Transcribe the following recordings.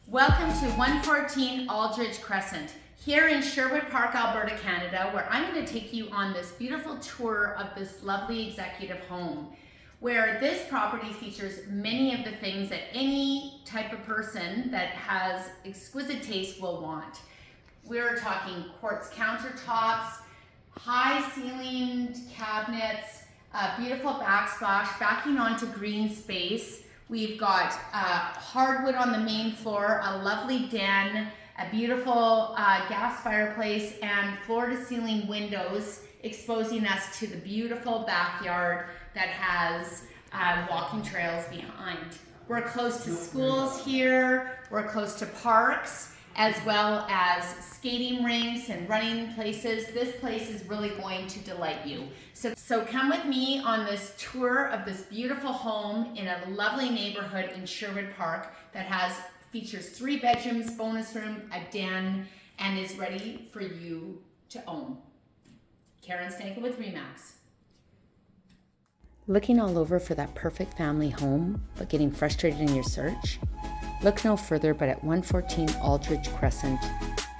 Welcome to 114 Aldridge Crescent, here in Sherwood Park, Alberta, Canada, where I'm going to take you on this beautiful tour of this lovely executive home, where this property features many of the things that any type of person that has exquisite taste will want. We're talking quartz countertops, high ceilinged cabinets, beautiful backsplash, backing onto green space. We've got hardwood on the main floor, a lovely den, a beautiful gas fireplace, and floor-to-ceiling windows exposing us to the beautiful backyard that has walking trails behind. We're close to schools here, we're close to parks, as well as skating rinks and running places. This place is really going to delight you. So come with me on this tour of this beautiful home in a lovely neighborhood in Sherwood Park that features 3 bedrooms, bonus room, a den, and is ready for you to own. Karen Stanka with Remax. Looking all over for that perfect family home, but getting frustrated in your search? Look no further but at 114 Aldridge Crescent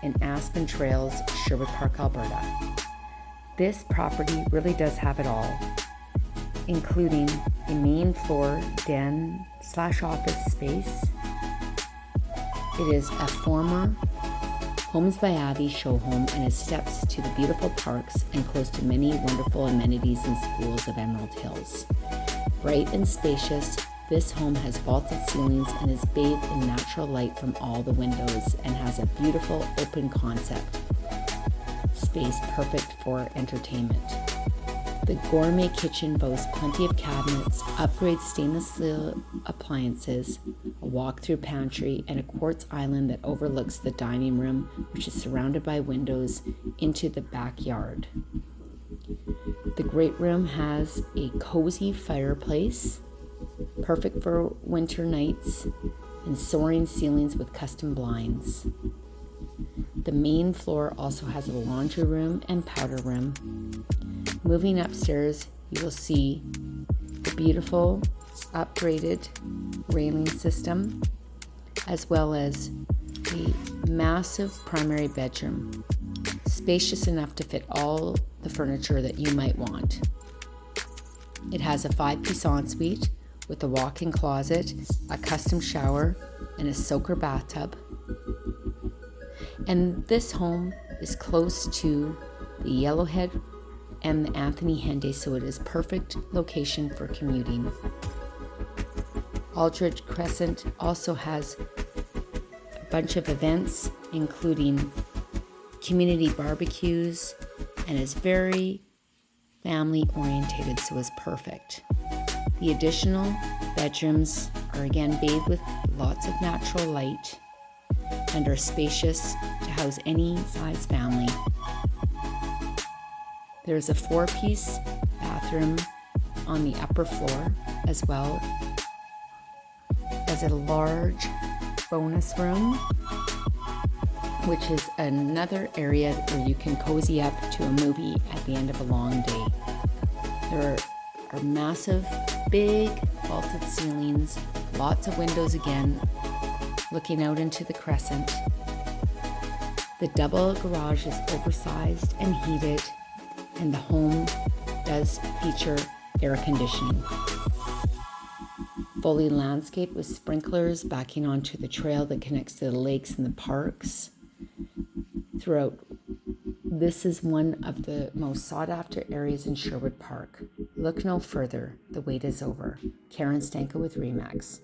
in Aspen Trails, Sherwood Park, Alberta. This property really does have it all, including a main floor den/office space. It is a former Homes by Avi Showhome and has steps to the beautiful parks and close to many wonderful amenities and schools of Emerald Hills. Bright and spacious, this home has vaulted ceilings and is bathed in natural light from all the windows and has a beautiful open concept space perfect for entertainment. The gourmet kitchen boasts plenty of cabinets, upgrade stainless steel appliances, a walk-through pantry, and a quartz island that overlooks the dining room, which is surrounded by windows into the backyard. The great room has a cozy fireplace, perfect for winter nights, and soaring ceilings with custom blinds. The main floor also has a laundry room and powder room. Moving upstairs, you will see the beautiful upgraded railing system, as well as a massive primary bedroom, spacious enough to fit all the furniture that you might want. It has a 5-piece ensuite with a walk-in closet, a custom shower, and a soaker bathtub. And this home is close to the Yellowhead and the Anthony Henday, so it is perfect location for commuting. Aldridge Crescent also has a bunch of events, including community barbecues, and is very family orientated, so is perfect. The additional bedrooms are again bathed with lots of natural light and are spacious to house any size family. There's a 4-piece bathroom on the upper floor, as well as a large bonus room, which is another area where you can cozy up to a movie at the end of a long day. There are massive, big vaulted ceilings, lots of windows again, looking out into the crescent. The double garage is oversized and heated, and the home does feature air conditioning. Fully landscaped with sprinklers backing onto the trail that connects to the lakes and the parks throughout. This is one of the most sought after areas in Sherwood Park. Look no further, the wait is over. Karen Stanka with Remax.